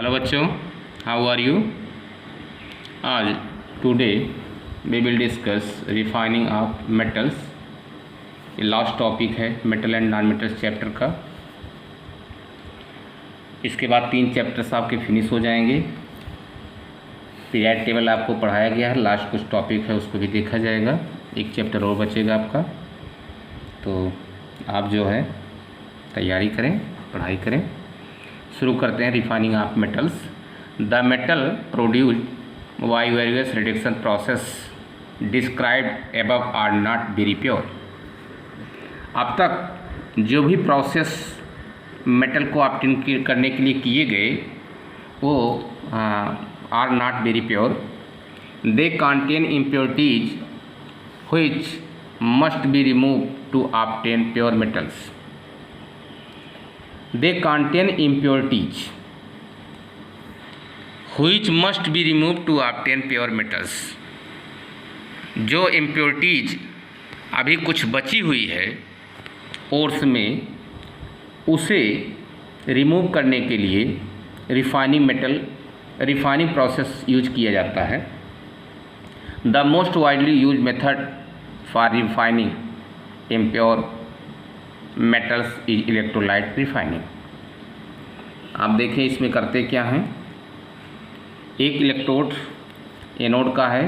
Hello बच्चों, how are you. आज today we will discuss refining of metals. ये last topic है metal and non metals chapter का। इसके बाद 3 चैप्टर्स आपके फिनिश हो जाएंगे। पीरियड टेबल आपको पढ़ाया गया है, लास्ट कुछ टॉपिक है उसको भी देखा जाएगा। एक चैप्टर और बचेगा आपका, तो आप जो है तैयारी करें, पढ़ाई करें। शुरू करते हैं refining of metals. The metal produced by various reduction process described above are not very pure. अब तक जो भी प्रोसेस मेटल को ऑब्टेन करने के लिए किए गए वो are not very pure. They contain impurities which must be removed to obtain pure metals. They contain impurities which must be removed to obtain pure metals. जो impurities अभी कुछ बची हुई है ओर्स में, उसे रिमूव करने के लिए रिफाइनिंग प्रोसेस यूज किया जाता है। The most widely use method for refining impure metals is electrolyte refining. आप देखें इसमें करते क्या हैं। एक इलेक्ट्रोड एनोड का है,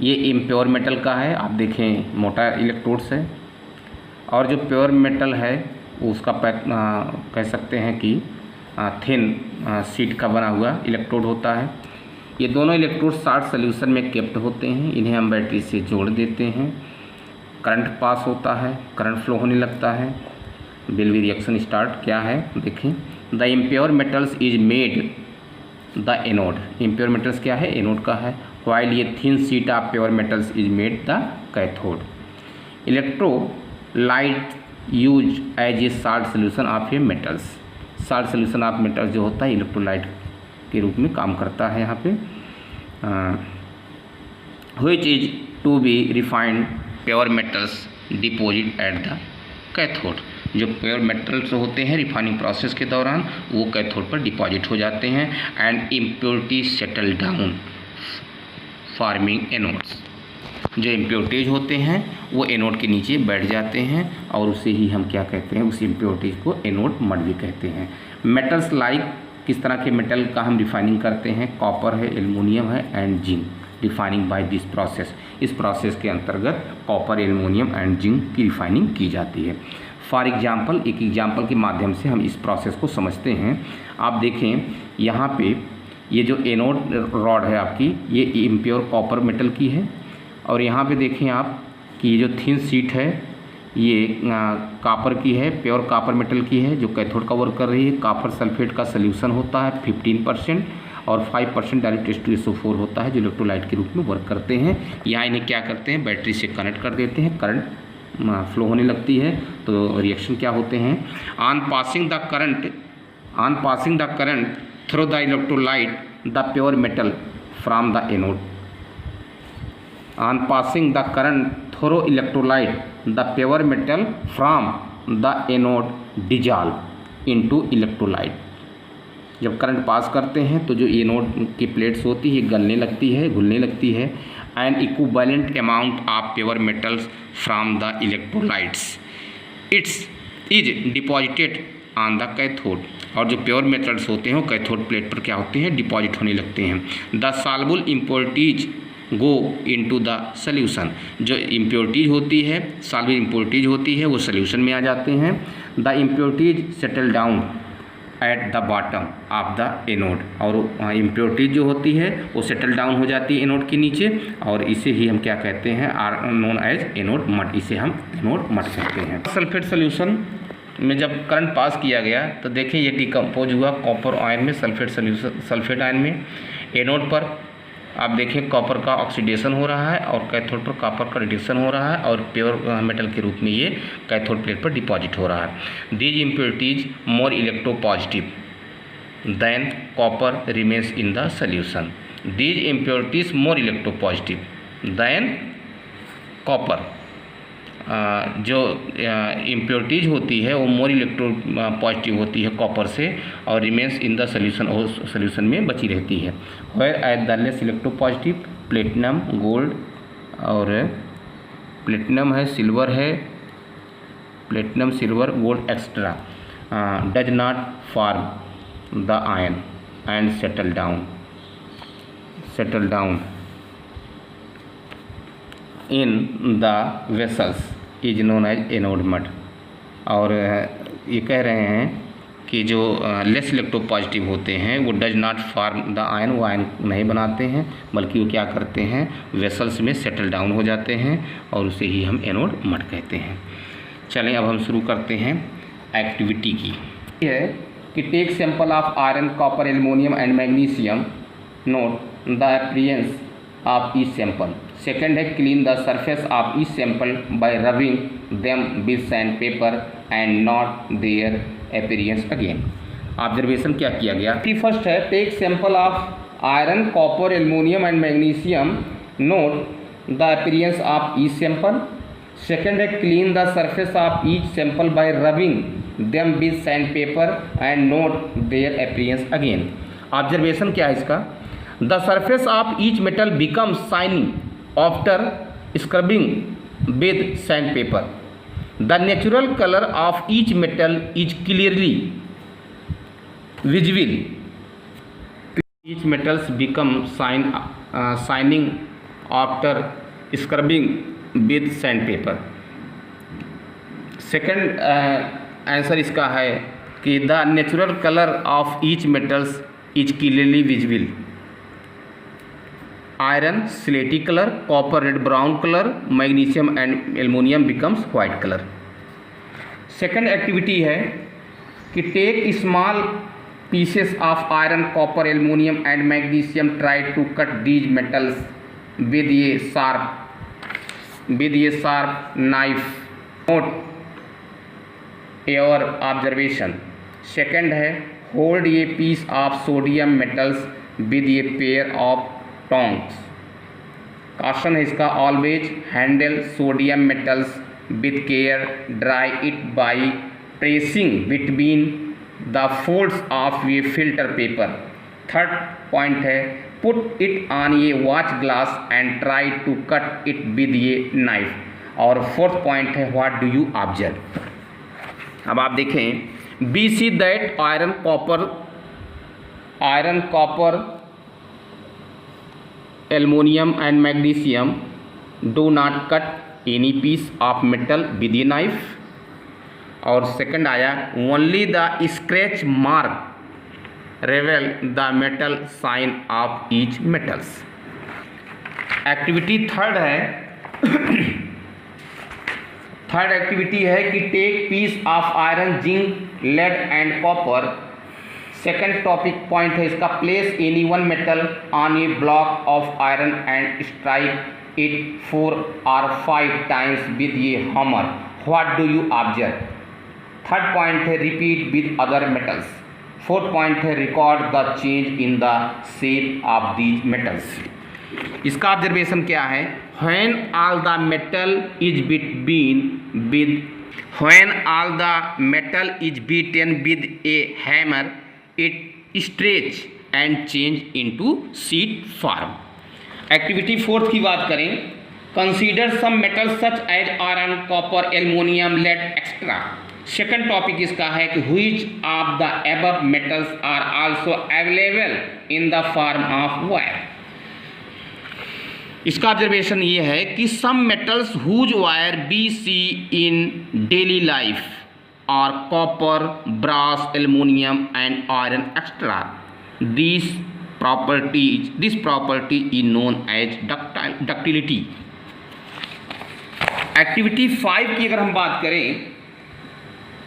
ये इम्प्योर मेटल का है। आप देखें मोटा इलेक्ट्रोड्स है, और जो प्योर मेटल है उसका कह सकते हैं कि थिन शीट का बना हुआ इलेक्ट्रोड होता है। ये दोनों इलेक्ट्रोड साल्ट सॉल्यूशन में केप्ट होते हैं। इन्हें हम बैटरी से जोड़ देते हैं, करंट पास होता है, करंट फ्लो होने लगता है, बिल्वी रिएक्शन स्टार्ट क्या है देखें। The impure metals is made the anode. Impure metals क्या है, एनोड का है। वाइल ये thin sheet of pure metals is made the cathode. Electrolyte use as a salt solution of a metals. Salt solution of metals जो होता है electrolyte के रूप में काम करता है यहाँ पे। which is to be refined pure metals deposit at the cathode. जो प्योर मेटल्स होते हैं रिफाइनिंग प्रोसेस के दौरान वो कैथोड पर डिपॉजिट हो जाते हैं। And impurities settle down forming anodes. जो इम्प्योरिटीज होते हैं वो एनोड के नीचे बैठ जाते हैं, और उसे ही हम क्या कहते हैं, उस इम्प्योरिटीज को एनोड मड भी कहते हैं। मेटल्स लाइक किस तरह के मेटल का हम रिफाइनिंग करते हैं, कॉपर है, एल्युमिनियम है and zinc. Refining by this process, इस प्रोसेस के अंतर्गत कॉपर, एल्युमिनियम एंड जिंक की रिफाइनिंग की जाती है। फॉर एग्जांपल, एक एग्जांपल के माध्यम से हम इस प्रोसेस को समझते हैं। आप देखें यहाँ पे ये जो एनोड रॉड है आपकी, ये इम्प्योर कॉपर मेटल की है, और यहाँ पे देखें आप कि ये जो थिन शीट है ये कॉपर की है, प्योर कॉपर मेटल की है, जो कैथोड का वर्क कर रही है। कॉपर सल्फेट का सल्यूशन होता है 15% और 5% डायरेक्ट H2SO4 होता है, जो इलेक्ट्रोलाइट के रूप में वर्क करते हैं। यहाँ इन्हें क्या करते हैं, बैटरी से कनेक्ट कर देते हैं, करंट फ्लो होने लगती है, तो रिएक्शन क्या होते हैं। On passing the current through the electrolyte the pure metal from the anode. On passing the current through electrolyte the pure metal from the anode dissolve into electrolyte. जब current pass करते हैं तो जो anode की plates होती है गलने लगती है, घुलने लगती है। And equivalent amount of pure metals from the electrolytes it's is deposited on the cathode. और जो प्योर मेटल्स होते हैं वो कैथोड प्लेट पर क्या होते हैं, डिपॉजिट होने लगते हैं। The soluble impurities go into the solution. जो इम्प्योरिटीज होती है, सॉल्युबल इम्प्योरिटीज होती है, वो सॉल्यूशन में आ जाते हैं। The impurities settle down at the bottom of the anode. और इम्प्योरिटीज जो होती है वो सेटल डाउन हो जाती है एनोड के नीचे, और इसे ही हम क्या कहते हैं, are known as anode mud. इसे हम एनोड मड कहते हैं। सल्फेट सॉल्यूशन में जब करंट पास किया गया तो देखिए ये डिकम्पोज हुआ कॉपर आयन में, सल्फेट आयन में। एनोड पर आप देखें कॉपर का ऑक्सीडेशन हो रहा है और कैथोड पर कॉपर का रिडक्शन हो रहा है, और प्योर मेटल के रूप में ये कैथोड प्लेट पर डिपॉजिट हो रहा है। These impurities more electropositive than copper remains in the solution. These impurities more electropositive than copper जो इम्प्योरिटीज होती है वो मोर इलेक्ट्रो पॉजिटिव होती है कॉपर से और रिमेन्स इन द सोल्यूशन और सोल्यूशन में बची रहती है। Where at the less electropositive platinum gold और प्लेटिनम है, सिल्वर है, platinum silver gold extra does not form the ion and settle down in the vessels is known as anode mud. और ये कह रहे हैं कि जो लेस इलेक्ट्रो पॉजिटिव होते हैं वो does not form the ion, वो आयन नहीं बनाते हैं बल्कि वो क्या करते हैं वेसल्स में सेटल डाउन हो जाते हैं और उसे ही हम एनोड मड कहते हैं। चलें अब हम शुरू करते हैं एक्टिविटी की। ये है कि take sample of iron copper aluminium and magnesium, note the appearance of each sample. Second है clean the surface of each sample by rubbing them with sand paper and not their appearance again. Observation क्या किया गया कि first है take sample of iron copper aluminium and magnesium, note the appearance of each sample. Second है clean the surface of each sample by rubbing them with sand paper and note their appearance again. Observation क्या है इसका, the surface of each metal become shiny after scrubbing with sandpaper. The natural color of each metal is clearly visible. Each metals become shining after scrubbing with sandpaper. Second answer इसका है कि the natural color of each metals is clearly visible. Iron स्लेटी colour, copper red brown colour, magnesium and aluminium becomes white colour. Second activity है कि take small pieces of iron copper aluminium and magnesium, try to cut these metals with ये sharp knife, note your observation. Second है hold ये piece of sodium metals with ये pair of tongs. Question है इसका, always handle sodium metals with care, dry it by pressing between the folds of ये filter paper. Third point है put it on ये watch glass and try to cut it with ये knife. और fourth point है what do you observe. अब आप देखें be see that iron copper aluminium and magnesium do not cut any piece of metal with a knife. और second आया only the scratch mark reveal the metal sign of each metals. Activity third है third activity है कि take piece of iron zinc lead and copper. Second topic point है इसका, place any one metal on a block of iron and strike it 4 or 5 times with ये hammer, what do you observe. Third point है repeat with other metals. Fourth point है record the change in the shape of these metals. इसका observation क्या है, when all the metal is beaten with a hammer it stretch and change into sheet form. Activity fourth की बात करें, consider some metal such as iron copper aluminium lead extra. Second topic इसका है कि which of the above metals are also available in the form of wire. इसका observation ये है कि some metals whose wire be see in daily life or copper, brass, aluminum and iron extra. This property is known as ductility. Activity 5 की अगर हम बात करें,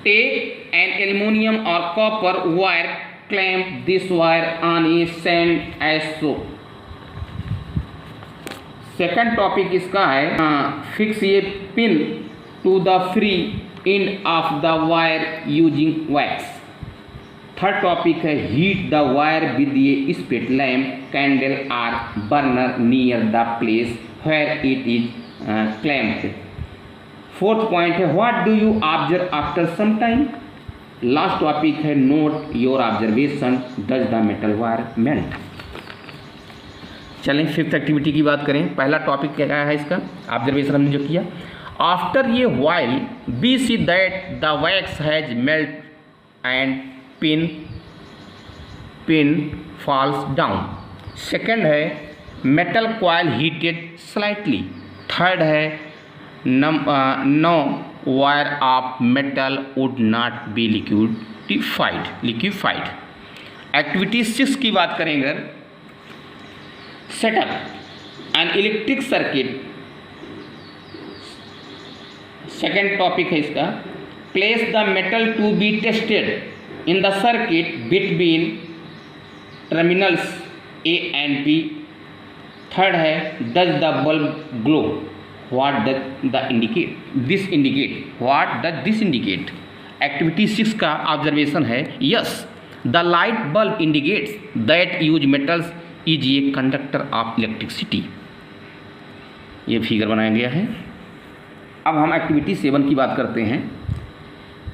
take an aluminium और copper wire, clamp this wire on a sand as so. Second topic इसका है fix ये pin to the free end of the wire using wax. Third topic है हीट द वायर विद ये spirit lamp, candle और burner near the place where it is clamped. Fourth point है what do you observe after some time. Last topic है note your observation does the metal wire melt. चलें fifth activity की बात करें। पहला topic क्या है इसका, ऑब्जर्वेशन हमने जो किया। आफ्टर ये while we see that the wax has melt and pin falls down. Second है metal coil heated slightly. Third है no wire of metal would not be liquefied. Activity 6 की बात करेंगे। Set up an electric circuit, second topic है इसका। Place the metal to be tested in the circuit between terminals A and B. Third है does the bulb glow, what does the indicate, what does this indicate. Activity 6 का observation है yes the light bulb indicates that use metals is a conductor of electricity. ये figure बनाया गया है। अब हम activity 7 की बात करते हैं।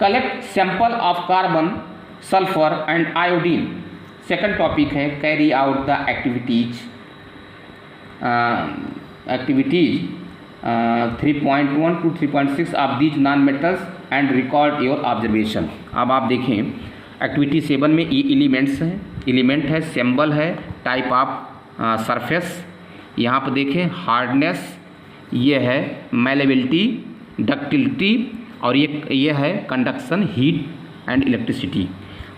Collect sample of carbon, sulphur and iodine. Second topic है carry out the activities 3.1 to 3.6 of these non metals and record your observation. अब आप देखें एक्टिविटी 7 में ये एलिमेंट है, सिंबल है, टाइप ऑफ सरफेस, यहाँ पर देखें हार्डनेस, ये है मेलेबिलिटी, डक्टिलिटी, और ये है कंडक्शन, हीट एंड इलेक्ट्रिसिटी।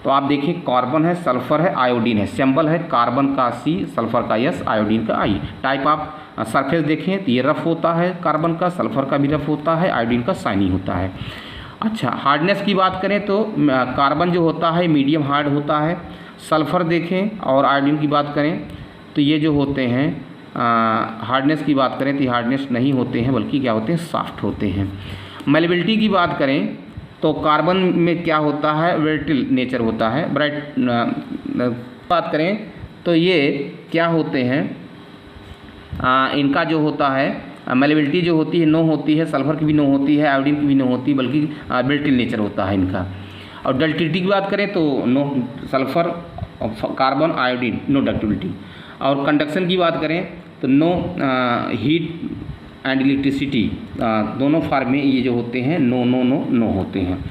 तो आप देखिए कार्बन है, सल्फर है, आयोडीन है। सिंबल है कार्बन का C, सल्फर का S, आयोडीन का I। टाइप ऑफ सरफेस देखें तो ये रफ होता है, कार्बन का, सल्फर का भी रफ होता है, आयोडीन का शाइनी होता है। अच्छा, हार्डनेस की बात करें तो कार्बन जो होता है मीडियम हार्ड होता है, सल्फर देखें और आयोडीन की बात करें तो ये जो होते हैं हार्डनेस की बात करें तो हार्डनेस नहीं होते हैं बल्कि क्या होते हैं, सॉफ्ट होते हैं। मेलेबिलिटी की बात करें तो कार्बन में क्या होता है, वर्टिल नेचर होता है। ब्राइट बात करें तो ये क्या होते हैं, इनका जो होता है मेलेबिलिटी जो होती है नो होती है, सल्फर की भी नो होती है, आयोडीन की भी नो होती है, बल्कि वर्टिल नेचर होता है इनका। और डक्टिलिटी की बात करें तो no sulphur, carbon, iodine, no ductility. और कंडक्शन की बात करें तो नो हीट एंड इलेक्ट्रिसिटी, दोनों फॉर्म में ये जो होते हैं नो होते हैं।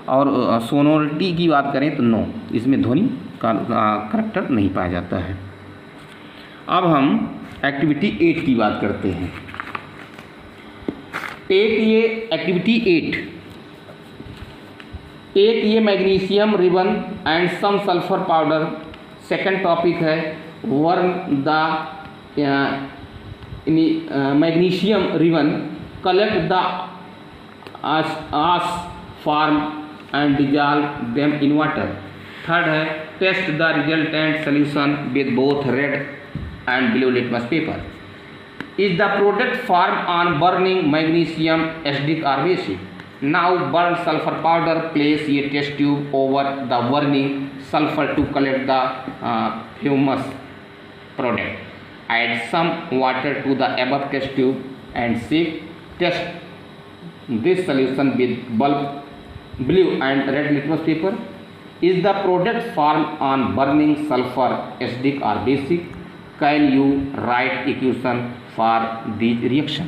और सोनोरिटी की बात करें तो नो, इसमें ध्वनि का करैक्टर नहीं पाया जाता है। अब हम एक्टिविटी 8 की बात करते हैं। ये एक्टिविटी 8 ये magnesium ribbon and some sulphur powder. Second topic है burn the magnesium ribbon, collect the ash form and dissolve them in water. Third है test the resultant solution with both red and blue litmus paper. Is the product formed on burning magnesium acidic or basic? Now burn sulfur powder, place a test tube over the burning sulfur to collect the fumous product. Add some water to the above test tube and shake. Test this solution with blue and red litmus paper. Is the product formed on burning sulfur acidic or basic? Can you write equation for these reaction?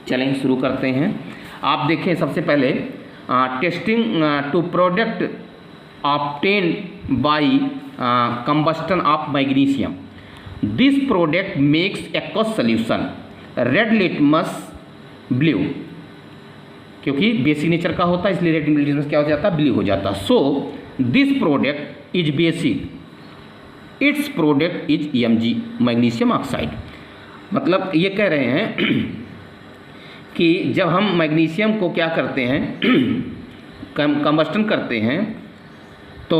चलें शुरू करते हैं। आप देखें सबसे पहले testing to product obtained by combustion of magnesium. This product makes aqueous solution, red litmus blue, क्योंकि basic nature का होता है इसलिए रेड लिटमस क्या हो जाता है, ब्लू हो जाता है। So this product is basic, it's product is Mg magnesium oxide. मतलब ये कह रहे हैं कि जब हम मैग्नीशियम को क्या करते हैं, कंबस्टन करते हैं तो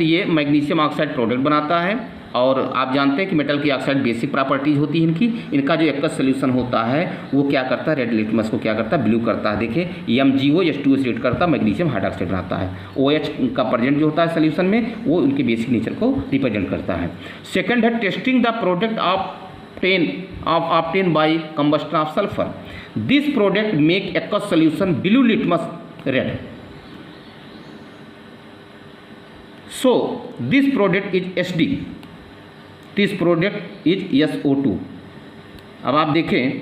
ये मैग्नीशियम ऑक्साइड प्रोडक्ट बनाता है। और आप जानते हैं कि मेटल की ऑक्साइड बेसिक प्रॉपर्टीज होती है इनका जो एक्वस सोल्यूशन होता है वो क्या करता है, रेड लिटमस को क्या करता है, ब्लू करता है। देखिए MgOH2 रिएक्ट करता है, मैग्नीशियम हाइड्रोक्साइड बनाता है। OH का प्रेजेंट जो होता है सोल्यूशन में वो उनके बेसिक नेचर को रिप्रेजेंट करता है। सेकंड है testing the product of obtained by combustion of sulfur. This product make aqueous solution blue litmus red. So this product is SD. This product is SO2. अब आप देखें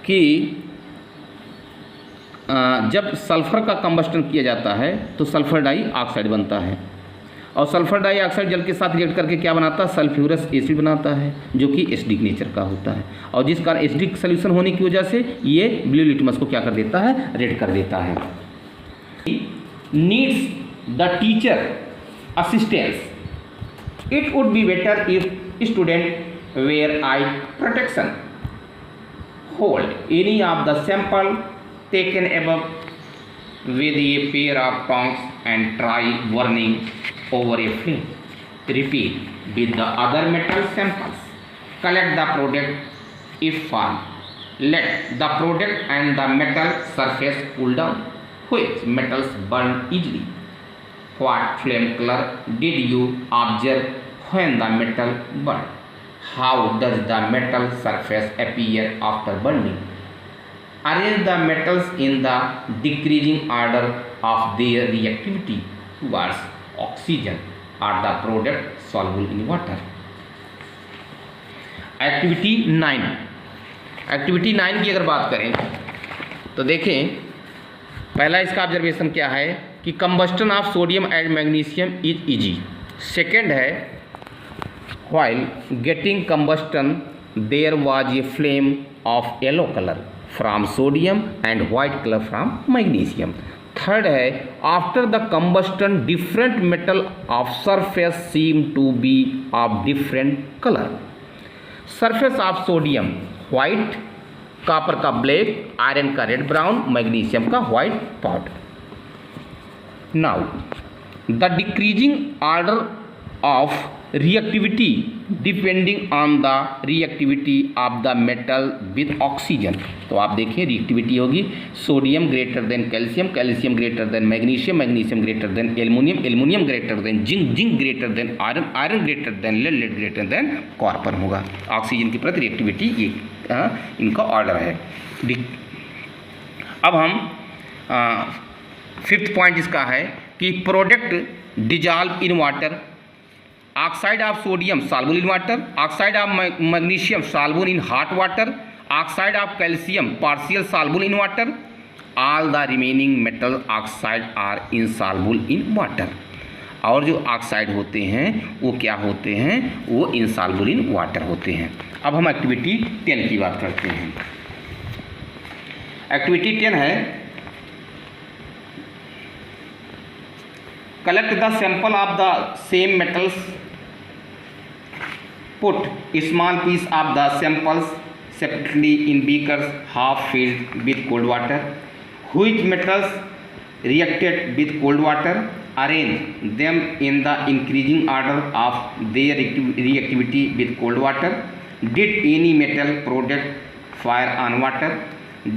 कि जब सल्फ़र का कंबस्टन किया जाता है तो सल्फ़र डाइऑक्साइड बनता है, और सल्फ़र डाइऑक्साइड जल के साथ रिएक्ट करके क्या बनाता है, सल्फ्यूरस एसिड बनाता है, जो कि एसिडिक नेचर का होता है, और जिस कारण एसिडिक सोल्यूशन होने की वजह से ये ब्लू लिटमस को क्या कर देता है, रेड कर देता है। Needs the teacher assistance, it would be better if student wear eye protection, hold any of the sample taken above with a pair of tongs and try burning over a flame. Repeat with the other metal samples. Collect the product if found. Let the product and the metal surface cool down. Which metals burn easily? What flame color did you observe when the metal burned? How does the metal surface appear after burning? Arrange the metals in the decreasing order of their reactivity towards oxygen. Are the product soluble in water? Activity 9 की अगर बात करें तो देखें, पहला इसका observation क्या है कि combustion of sodium and magnesium is easy. Second है, while getting combustion there was a flame of yellow colour from sodium and white color from magnesium. Third है, after the combustion different metal of surface seem to be of different color. Surface of sodium white, copper का black, iron का red brown, magnesium का white pot. Now the decreasing order of reactivity depending on the reactivity of the metal with oxygen. तो आप देखिए reactivity होगी sodium greater than calcium, calcium greater than magnesium, magnesium greater than aluminium, aluminium greater than zinc, zinc greater than iron, iron greater than lead, lead greater than copper होगा। Oxygen की प्रति reactivity ये इनका order है। अब हम fifth point इसका है कि product dissolve in water, oxide of sodium soluble in water, oxide of magnesium soluble in hot water, oxide of calcium partial soluble in water, all the remaining metal oxide are insoluble in water. और जो oxide होते हैं वो क्या होते हैं, वो insoluble in water होते हैं। अब हम एक्टिविटी 10 की बात करते हैं। एक्टिविटी 10 है, collect the sample of the same metals, put small piece of the samples separately in beakers half filled with cold water. Which metals reacted with cold water? Arrange them in the increasing order of their reactivity with cold water. Did any metal product fire on water?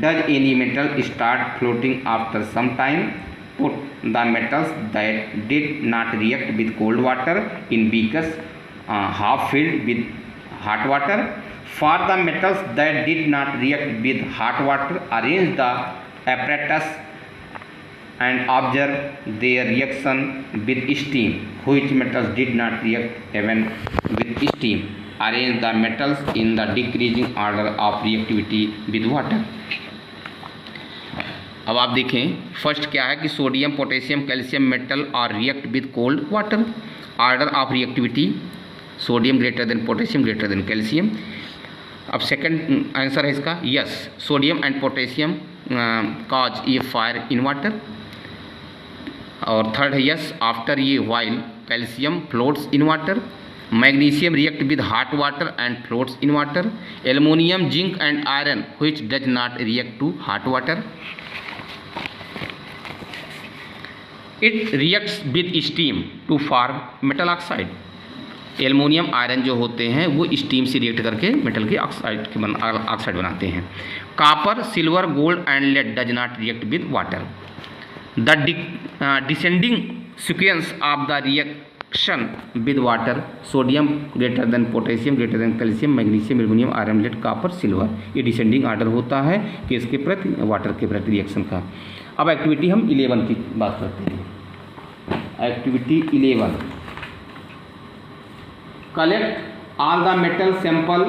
Does any metal start floating after some time? Put the metals that did not react with cold water in beakers half filled with hot water. For the metals that did not react with hot water, arrange the apparatus and observe their reaction with steam. Which metals did not react even with steam? Arrange the metals in the decreasing order of reactivity with water. अब आप देखें first क्या है कि sodium potassium calcium metal और react with cold water. Order of reactivity sodium greater than potassium greater than calcium. अब second answer है इसका yes, sodium and potassium cause ये फायर इन वाटर। और थर्ड है यस, आफ्टर ये while calcium floats in water, magnesium react with hot water and floats in water, aluminium zinc and iron which does not react to hot water, it reacts with steam to form metal oxide. Aluminium iron जो होते हैं वो steam से react करके metal के oxide बनाते हैं। Copper silver gold and lead does not react with water. The descending sequence of the reaction with water, sodium greater than potassium greater than calcium magnesium aluminium iron lead copper silver. ये descending order होता है कि इसके प्रति water के प्रति reaction का। अब एक्टिविटी हम 11 की बात करते हैं। Activity 11, collect all the metal sample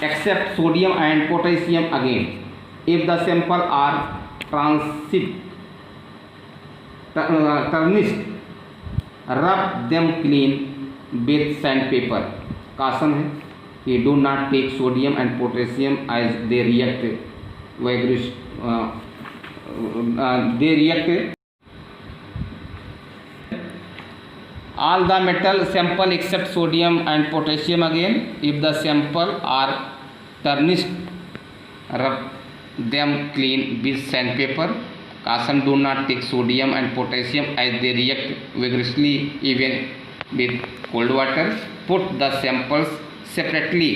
except sodium and potassium again if the sample are tarnished, rub them clean with sandpaper। caution है कि do not take sodium and potassium as they react all the metal sample except sodium and potassium again if the sample are tarnished, rub them clean with sandpaper। caution, do not take sodium and potassium as they react vigorously even with cold water। put the samples separately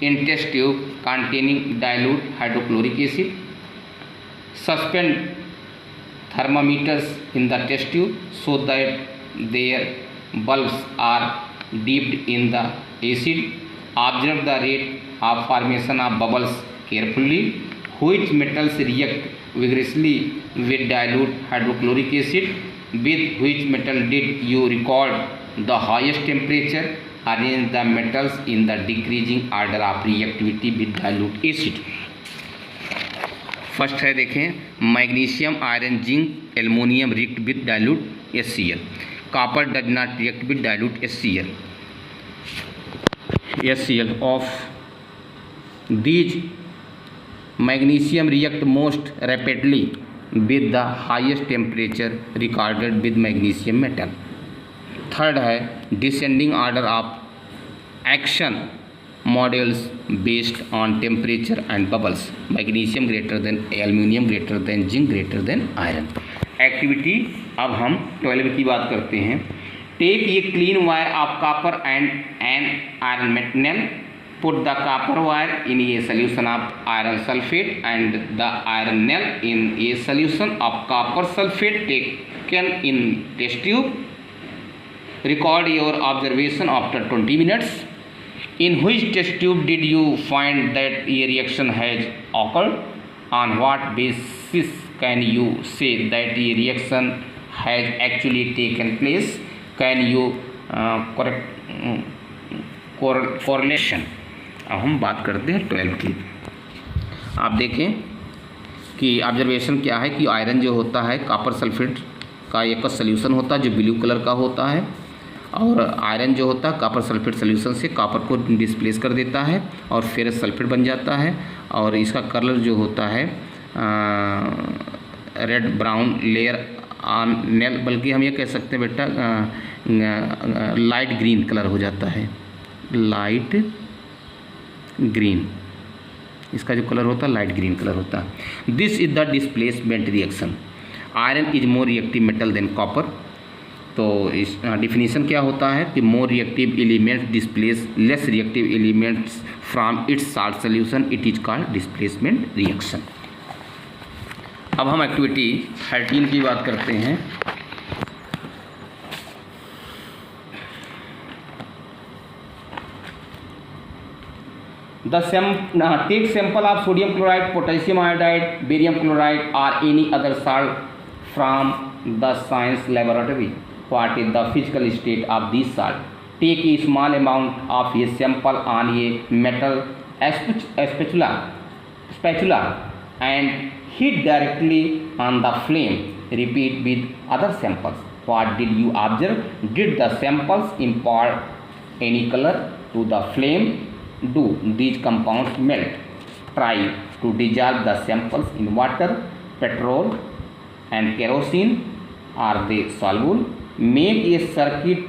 in test tube containing dilute hydrochloric acid। suspend thermometers in the test tube so that their bulbs are dipped in the acid। observe the rate of formation of bubbles carefully। which metals react vigorously with dilute hydrochloric acid? with which metal did you record the highest temperature? arrange the metals in the decreasing order of reactivity with dilute acid। First है देखें, magnesium iron zinc aluminium react with dilute HCl। Copper does not react with dilute HCl of these magnesium react most rapidly with the highest temperature recorded with magnesium metal. Third है descending order of action models based on temperature and bubbles. Magnesium greater than aluminium greater than zinc greater than iron. Activity अब हम 12 की बात करते हैं। Take a clean wire of copper and an iron metal. put the copper wire in a solution of iron sulfate and the iron nail in a solution of copper sulfate taken in test tube। record your observation after 20 minutes। in which test tube did you find that a reaction has occurred? on what basis can you say that a reaction has actually taken place? can you correlation। अब हम बात करते हैं 12 की। आप देखें कि observation क्या है कि आयरन जो होता है कॉपर सल्फेट का एक सल्यूशन होता है जो ब्लू कलर का होता है, और आयरन जो होता है कॉपर सल्फेट सल्यूशन से कॉपर को डिस्प्लेस कर देता है और फेरस सल्फेट बन जाता है, और इसका कलर जो होता है red brown layer on nail, बल्कि हम ये कह सकते हैं बेटा लाइट ग्रीन कलर हो जाता है, लाइट ग्रीन, इसका जो कलर होता है लाइट ग्रीन कलर होता है। This is the displacement reaction. Iron is more reactive metal than copper. तो इस डिफिनीशन क्या होता है कि more reactive elements displace less reactive elements from its salt solution, it is called displacement reaction. अब हम एक्टिविटी 13 की बात करते हैं। take sample of sodium chloride, potassium iodide, barium chloride or any other salt from the science laboratory। what is the physical state of this salt? take a small amount of a sample on a metal spatula and heat directly on the flame। repeat with other samples। what did you observe? did the samples impart any color to the flame? do these compounds melt? try to dissolve the samples in water, petrol and kerosene, are they soluble? make a circuit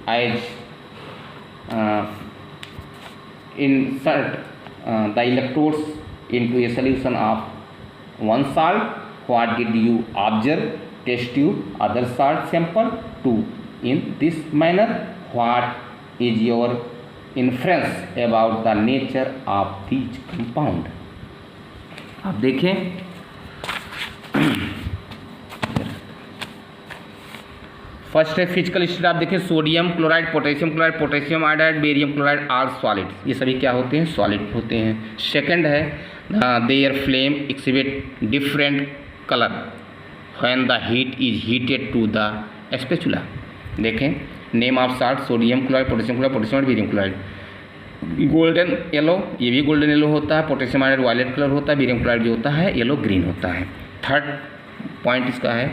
as insert the electrodes into a solution of one salt। what did you observe? test tube other salt sample 2 in this manner। what is your inference about the nature of these compound? आप देखें first है physical state, आप देखें sodium chloride, potassium iodide, barium chloride are solids, ये सभी क्या होते हैं, सॉलिड होते हैं। सेकंड है their flame exhibit different colour when the heat is heated to the spatula. देखें name of salt, sodium chloride, potassium iodide, barium chloride. Golden yellow, ये भी गोल्डन येलो होता है। पोटेशियम आयोडाइड वायलेट कलर होता है, barium chloride जो होता है येलो ग्रीन होता है। थर्ड पॉइंट इसका है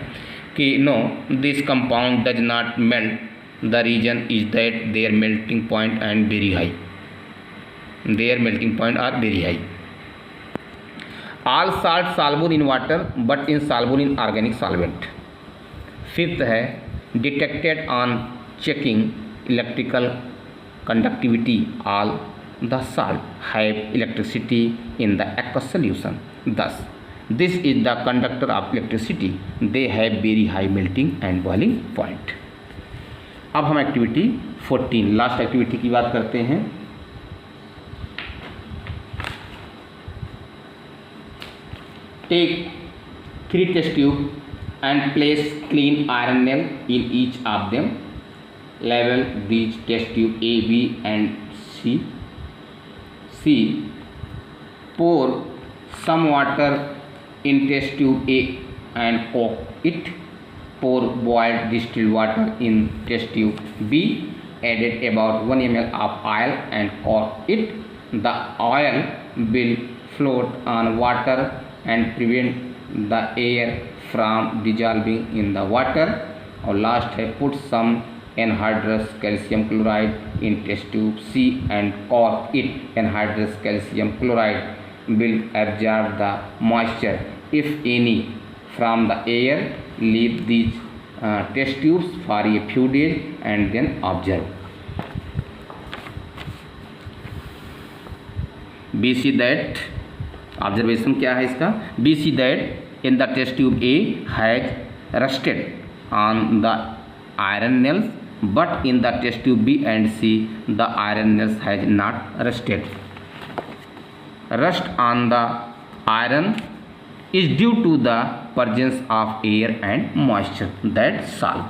कि no this compound does not melt, the reason is that their melting point and very high, their melting point are very high. All salt soluble in water but insoluble in organic solvent. Fifth है detected on checking electrical conductivity, all the salt have electricity in the aqueous solution, thus this is the conductor of electricity, they have very high melting and boiling point। अब हम activity 14 last activity की बात करते हैं। Take 3 test tube and place clean iron nail in each of them, label these test tube A, B and C. Pour some water in test tube A and cook it. Pour boiled distilled water in test tube B, added about 1 ml of oil and cook it. The oil will float on water and prevent the air from dissolving in the water। और last है put some anhydrous calcium chloride in test tube C and cork it। Anhydrous calcium chloride will absorb the moisture if any from the air, leave these test tubes for a few days and then observe। We see that observation क्या है इसका, we see that in the test tube A has rusted on the iron nails, but in the test tube B and C the iron nails has not rusted। Rust on the iron is due to the presence of air and moisture, that's all।